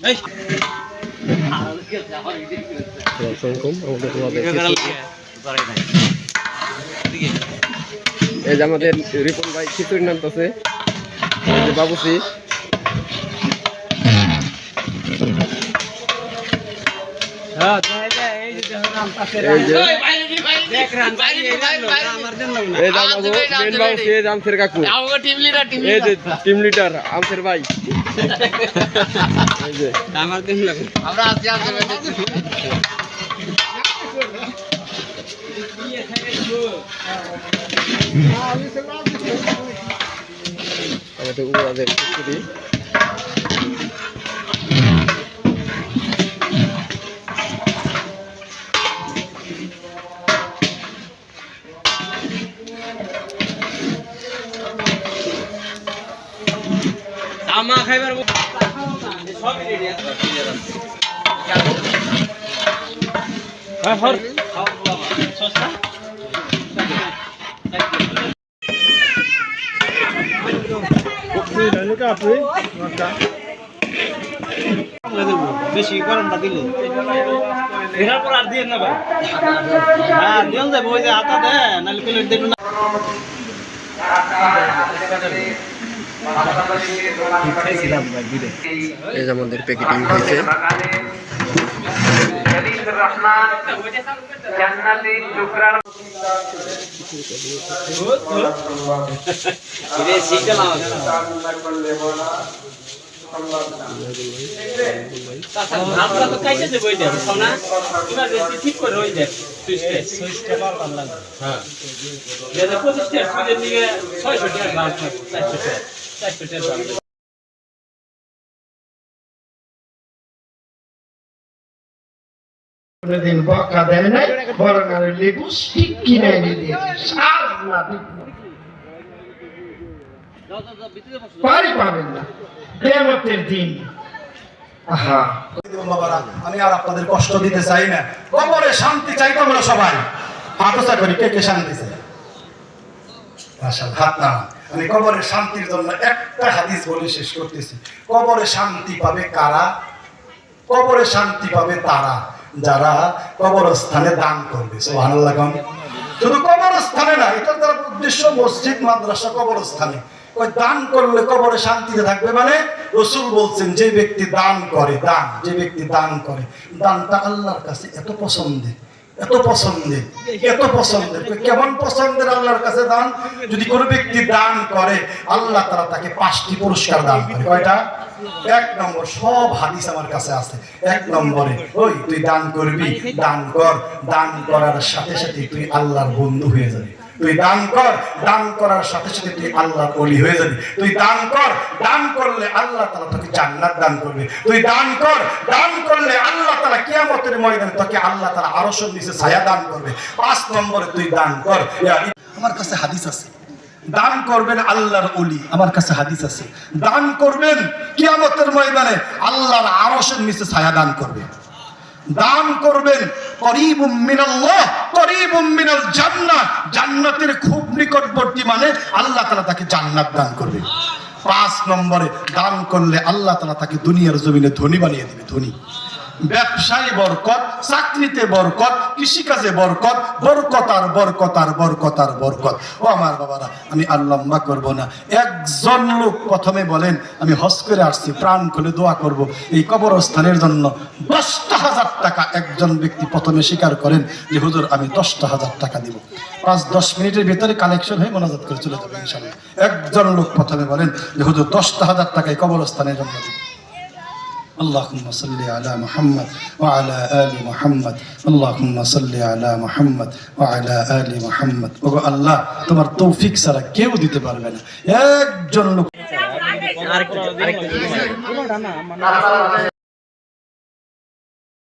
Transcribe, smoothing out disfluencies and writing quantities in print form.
এই যে আমাদের রিপন ভাই খিচুড়ি নামতেছে, বাবুসি টিম লিডার আমসের ভাই। আমাদের উড়াদের খিচুড়ি আমা খাইবার সব রেডি আছে হ্যাঁ হর সস্তা বেশি গরমটা দিলে এর পর আর দিয়ে না ভাই হ্যাঁ দিন যাবে ওই যে আটা দে নালে প্লেট দেব না। এই যে আমাদের প্যাকেটিং হয়েছে। দিন বকা দেয় নাই, বরং আর লেবু স্টিক কিনে এনে দিয়েছে। পারি পাবেন না কিয়ামতের দিন। আমি আর আপনাদের কষ্ট দিতে চাই না, কবরে শান্তি চাই তো আমরা সবাই। আলোচনা করি কে কে শান্তি চাই? হাত না। আমি কবরের শান্তির জন্য একটা হাদিস বলে শেষ করতেছি। কবরে শান্তি পাবে কারা? কবরে শান্তি পাবে তারা যারা কবরস্থানে দান করবে। সুবহানাল্লাহ। শুধু কবরস্থানে না, এটার দ্বারা উদ্দেশ্য মসজিদ, মাদ্রাসা, কবরস্থানে ওই দান করলে কবরে শান্তিতে থাকবে। মানে রাসূল বলছেন যে ব্যক্তি দান করে, যে ব্যক্তি দান করে, দানটা আল্লাহর কাছে এত পছন্দের, এত পছন্দের, এত পছন্দের। কেমন পছন্দের আল্লাহর কাছে দান? যদি কোনো ব্যক্তি দান করে আল্লাহ তাআলা তাকে 5টি পুরস্কার দান করে। কয়টা? 1 নম্বর, সব হাদিস আমার কাছে আছে। 1 নম্বরে ওই তুই দান করবি, দান কর, দান করার সাথে সাথে তুই আল্লাহর বন্ধু হয়ে যাবি। তুই দান কর, দান করার সাথে সাথে তুই আল্লাহর ওলি হয়ে যাবি। তুই দান কর, দান করলে আল্লাহ তাআলা তোকে জান্নাত দান করবে। তুই দান কর, দান করলে আল্লাহ তাআলা কিয়ামতের ময়দানে তোকে আল্লাহ তাআলা আরশের নিচে ছায়া দান করবে। 5 নম্বরে তুই দান কর। আমার কাছে হাদিস আছে, দান করবেন আল্লাহর ওলি, আমার কাছে হাদিস আছে, দান করবেন কিয়ামতের ময়দানে আল্লাহর আরশের নিচে ছায়া দান করবে। দান করবেন করিবুম মিনাল্লাহ করিবুম মিনাল জান্নাহ, জান্নাতের খুব নিকটবর্তী, মানে আল্লাহ তাআলা তাকে জান্নাত দান করবে। 5 নম্বরে দান করলে আল্লাহ তাআলা তাকে দুনিয়ার জমিনে ধনী বানিয়ে দিবে। ধনী, ব্যবসায় বরকত, চাকরিতে বরকত, কৃষিকাজে বরকত, বরকত আর বরকত আর বরকত আর বরকত। ও আমার বাবারা, আমি আর লম্বা করবো না। একজন লোক প্রথমে বলেন আমি হজ করে আসছি, প্রাণ খুলে দোয়া করব এই কবরস্থানের জন্য 10,000 টাকা। একজন ব্যক্তি প্রথমে স্বীকার করেন যে হুজুর আমি 10,000 টাকা দিব। 5-10 মিনিটের ভিতরে কালেকশন হয়ে মোনাজাত করে চলে যাবে ইনশাআল্লাহ। একজন লোক প্রথমে বলেন যে হুজুর 10,000 টাকায় কবরস্থানের জন্য দিব। اللهم صل على محمد وعلى آل محمد اللهم صل على محمد وعلى آل محمد। ও আল্লাহ, তোমার তৌফিক ছাড়া কেউ দিতে পারবে না। একজন লোক